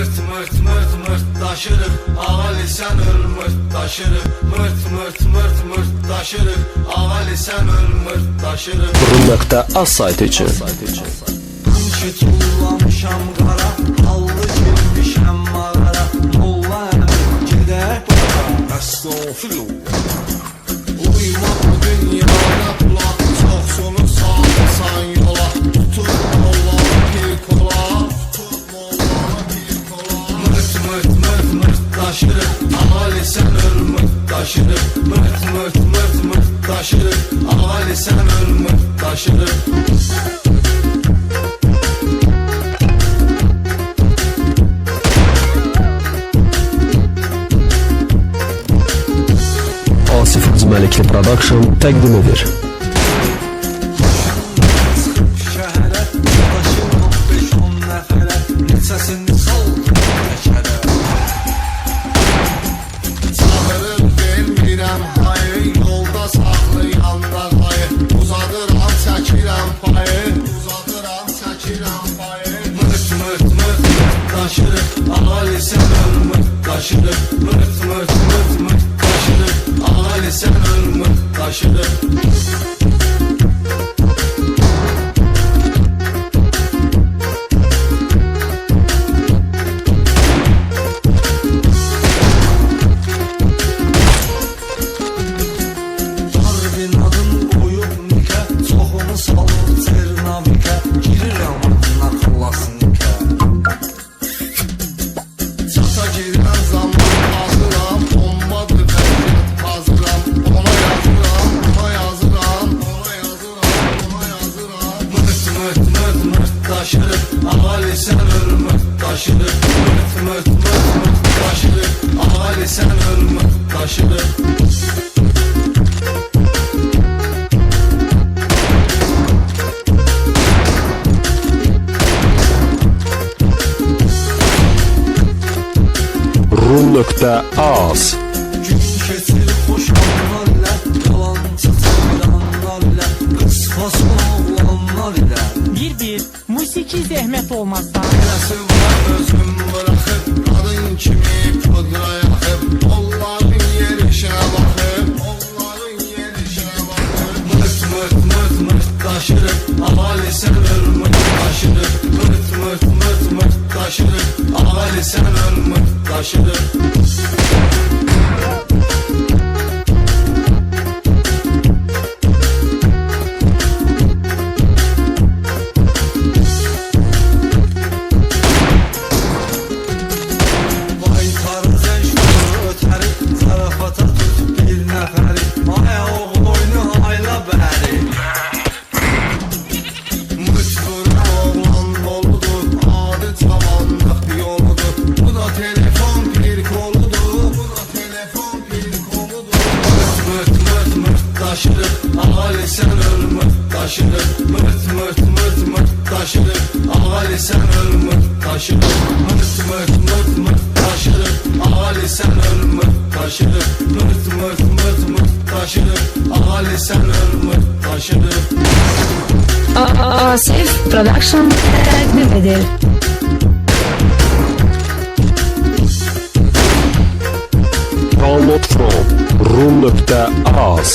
Mırt mırt mırt mırt taşırıq, ağali sən öl mırt taşırıq. Mırt mırt mırt mırt taşırıq, ağali sən öl mırt taşırıq. Burun.az saytı için. Qınçı tullamışam qara, hallı girmişəm mağara. Molla gedək bura, əstağfirullah. Uymaq dünyada pulaq, çox sonu sağlısan yola. Tutub mollanı bir kola, tutub mollanı bir kola. Mırt mırt mırt mırt taşırıq, ağali sən öl mırt taşırıq. Mırt mırt mırt mırt taşırıq, ağali sən öl mırt taşırıq. Asif Hacıməlikli Production təqdim edir. Şəhərə daşıram 5-10 nəfərə, neçəsini saldım təkərə. Çağırır vermirəm hayı, yolda saxlayanda qayı. Uzadıram çəkirəm payı, uzadıram çəkirəm payı. Mırt mırt mırt mırt taşırıq, ağali sən öl mırt taşırıq. Mırt mırt mırt mırt taşırıq, ağali sən öl mırt taşırıq. Harbin adım qoyub nikə, çoxunu salıb Cernavikə. Girirəm adına xlasnikə. Çata girən zaman hazıram, bombadır vəziyyət hazıram. Ona yazıram, ona yazıram, ona yazıram, ona yazıram. Mırt mırt mırt mırt taşırıq, ağali sən öl mırt taşırıq. Mırt mırt mırt mırt taşırıq, ağali sən öl mırt taşırıq. Burun.az. Gün keçir xoş anlar ilə, yalançı ceyranlar ilə, qısqas oğlanlar ilə. Bir musiki zəhmət olmazsa. Eləsi var özüm bıraxıb, qadın kimi pudra yaxıb. Onların yerişinə baxıb, onların yerişinə baxıb. Mırt mırt mırt mırt taşırıq, ağali sən öl mırt taşırıq. Mırt mırt mırt mırt taşırıq, ağali sən öl mırt taşırıq. Baytarı zəncdir ötəri, zarafata tut bir nəfəri. Aya oğul oyunu ayla bəri. Mıçqır oğlan doludur, adi cavanlıq yoludur. Bu da telefon bir koludur, bu da telefon bir koludur. Mırt mırt mırt mırt taşırıq, ağali sən öl mırt taşırıq. Mırt mırt mırt mırt taşırıq, ağali sən öl mırt taşırıq. Mırt mırt mırt mırt taşırıq, ağali sən öl mırt taşırıq. Mırt mırt mırt mırt taşırıq, ağali sən öl mırt taşırıq. Asif Production təqdim edir. Download from Burun.az.